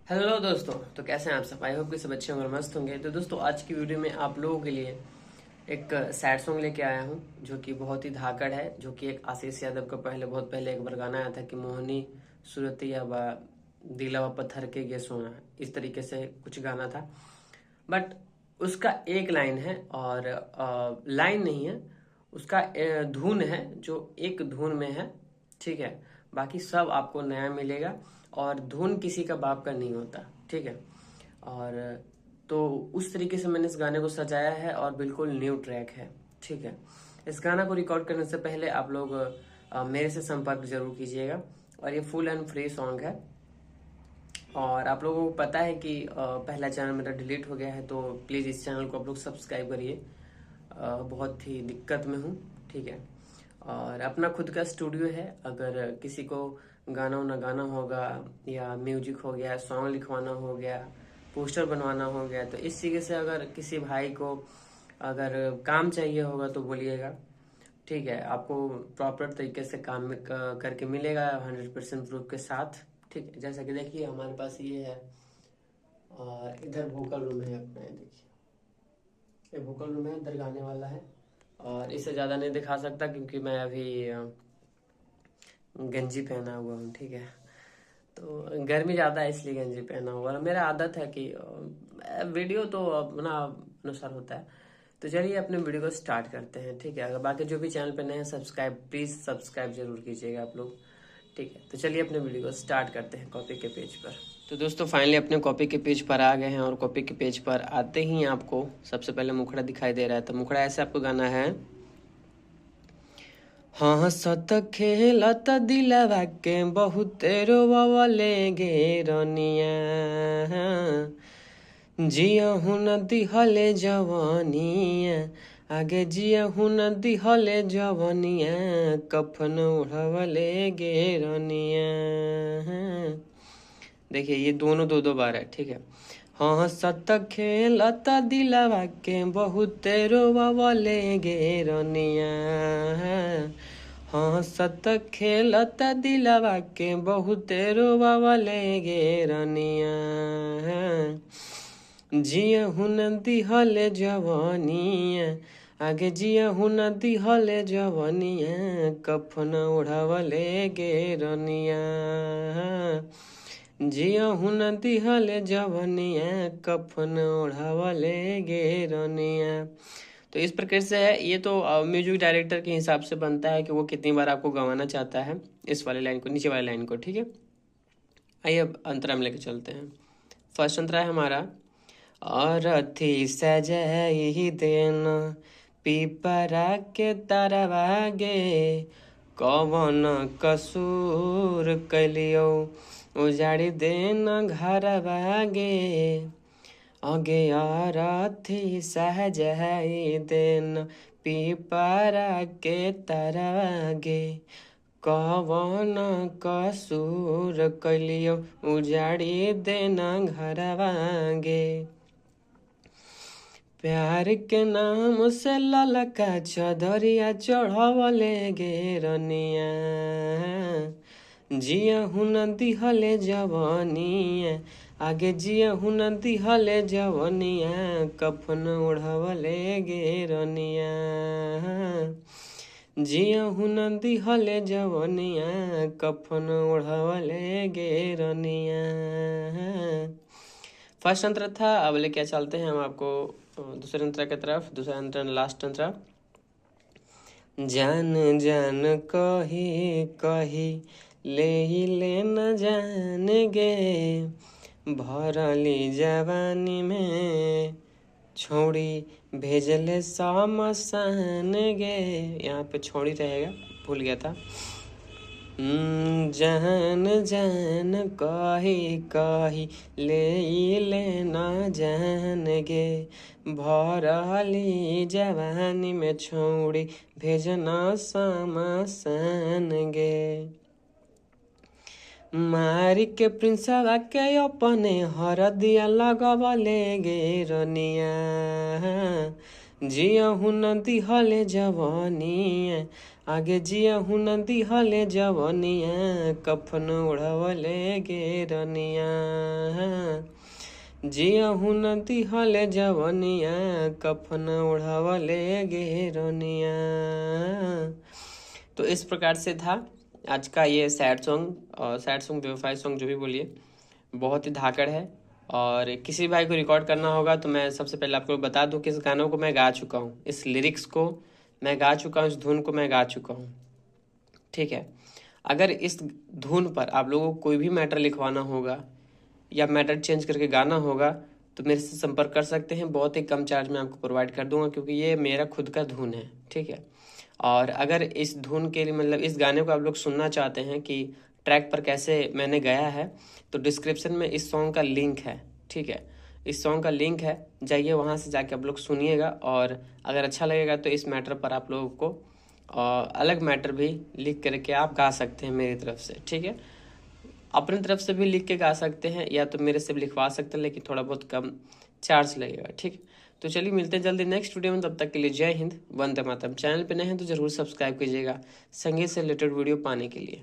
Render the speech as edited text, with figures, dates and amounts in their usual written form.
Hello दोस्तों, तो कैसे हैं आप सब। आई होप कि सब अच्छे होंगे और मस्त होंगे। तो दोस्तों, आज की वीडियो में आप लोगों के लिए एक सैड सॉन्ग लेके आया हूँ जो कि बहुत ही धाकड़ है। जो कि एक आशीष यादव का बहुत पहले एक बार गाना आया था कि मोहनी सूरतिया बा दिलवा पत्थर के गे सोना, इस तरीके से कुछ गाना था। बट उसका एक लाइन है और लाइन नहीं है, उसका धुन है जो एक धुन में है। ठीक है, बाकी सब आपको नया मिलेगा और धुन किसी का बाप का नहीं होता। ठीक है, और तो उस तरीके से मैंने इस गाने को सजाया है और बिल्कुल न्यू ट्रैक है। ठीक है, इस गाना को रिकॉर्ड करने से पहले आप लोग मेरे से संपर्क जरूर कीजिएगा। और ये फुल एंड फ्री सॉन्ग है। और आप लोगों को पता है कि पहला चैनल मेरा डिलीट हो गया है, तो प्लीज़ इस चैनल को आप लोग सब्सक्राइब करिए। बहुत ही दिक्कत में हूँ। ठीक है, और अपना खुद का स्टूडियो है। अगर किसी को गाना वाना गाना होगा या म्यूजिक हो गया, सॉन्ग लिखवाना हो गया, पोस्टर बनवाना हो गया, तो इस तरीके से अगर किसी भाई को अगर काम चाहिए होगा तो बोलिएगा। ठीक है, आपको प्रॉपर तरीके से काम करके मिलेगा 100% प्रूफ के साथ। ठीक है, जैसा कि देखिए हमारे पास ये है और इधर वोकल रूम है अपना। ये देखिए, ये वोकल रूम है, इधर गाने वाला है। और इससे ज़्यादा नहीं दिखा सकता क्योंकि मैं अभी गंजी पहना हुआ हूँ। ठीक है, तो गर्मी ज़्यादा है इसलिए गंजी पहना हुआ। और मेरा आदत है कि वीडियो तो अपना अनुसार होता है। तो चलिए अपने वीडियो को स्टार्ट करते हैं। ठीक है, अगर बाकी जो भी चैनल पे नए हैं सब्सक्राइब, प्लीज़ सब्सक्राइब जरूर कीजिएगा आप लोग। ठीक है, तो चलिए अपने वीडियो को स्टार्ट करते हैं कॉपी के पेज पर। तो दोस्तों फाइनली अपने कॉपी के पेज पर आ गए हैं और कॉपी के पेज पर आते ही आपको सबसे पहले मुखड़ा दिखाई दे रहा है। तो मुखड़ा ऐसे आपको गाना है। हंसत खेलत दिलवा के बहुते रोवले गे रनिया, जियहु न दिहले जवानिया, आगे जियहु न दिहले जवानिया, कफन उड़वले गे रनिया। देखिए ये दोनों दो दो बार है। ठीक है, हंसत खेलत दिलवा के बहुते रोवले गे रनिया, हंसत खेलत दिलवा के बहुते रोवले गे रनिया, जियहु न दिहले जवानिया, आगे जियहु न दिहले जवानिया, कफन ओढ़वले गे रनिया, जियहु न दिहले जवानिया, कफन ओढ़वले गे रनिया। तो इस प्रकार से है ये। तो म्यूजिक डायरेक्टर के हिसाब से बनता है कि वो कितनी बार आपको गवाना चाहता है इस वाले लाइन को, नीचे वाले लाइन को। ठीक है, आइए अब अंतरा में लेके चलते हैं। फर्स्ट अंतरा है हमारा। अरथी सजाई देना पीपरा के तरवा गे, कवन कसूर कलियो उजाड़ी देना घरवा गे, अगे अरथी सजाई देना पीपरा के तरवा गे, कवन कसूर कलियो उजाड़ी देना घरवा गे, प्यार के नाम से ललका चदरिया चढ़वले गे रनिया, जियहु न दिहले जवानिया, आगे जियहु न दिहले जवानिया, कफन ओढ़वले गे रनिया, जियहु न दिहले जवानिया, कफन ओढ़वले गे रनिया। फर्स्ट अंतरा था। अब लेके चलते हैं हम आपको दूसरे अंतरा की तरफ। दूसरा अंतरा लास्ट अंतरा। जान जान कही कही ले न जान गे, भरली जवानी में छोड़ी भेजले समसान गे। यहाँ पे छोड़ी रहेगा, भूल गया था। जान जान कही कही ले न जान गे, भरली जवानी में छोड़ी भेजना समसान गे, मारी के प्रिंसवा के अपने हरदिया लगवले गे रनिया, जियहु न दिहले जवानिया, आगे जियहु न दिहले जवानिया, कफन ओढ़वले गे रनिया, जियहु नदी हले जवनिया कफन ओढ़ावले गेरनिया। तो इस प्रकार से था आज का ये सैड सॉन्ग बेवफाई सॉन्ग जो भी बोलिए, बहुत ही धाकड़ है। और किसी भाई को रिकॉर्ड करना होगा तो मैं सबसे पहले आपको बता दूं कि इस गानों को मैं गा चुका हूँ, इस लिरिक्स को मैं गा चुका हूँ, इस धुन को मैं गा चुका हूँ, ठीक है। अगर इस धुन पर आप लोगों को कोई भी मैटर लिखवाना होगा या मैटर चेंज करके गाना होगा तो मेरे से संपर्क कर सकते हैं, बहुत ही कम चार्ज में आपको प्रोवाइड कर दूंगा, क्योंकि ये मेरा खुद का धुन है, ठीक है। और अगर इस धुन के लिए मतलब इस गाने को आप लोग सुनना चाहते हैं कि ट्रैक पर कैसे मैंने गाया है, तो डिस्क्रिप्शन में इस सॉन्ग का लिंक है, ठीक है। इस सॉन्ग का लिंक है, जाइए वहाँ से जाके आप लोग सुनिएगा। और अगर अच्छा लगेगा तो इस मैटर पर आप लोगों को अलग मैटर भी लिख करके आप गा सकते हैं मेरी तरफ से, ठीक है। अपनी तरफ से भी लिख के गा सकते हैं या तो मेरे से भी लिखवा सकते हैं, लेकिन थोड़ा बहुत कम चार्ज लगेगा, ठीक है। तो चलिए मिलते हैं जल्दी नेक्स्ट वीडियो में, तब तक के लिए जय हिंद, वंदे मातरम। चैनल पे नए हैं तो जरूर सब्सक्राइब कीजिएगा संगीत से रिलेटेड वीडियो पाने के लिए।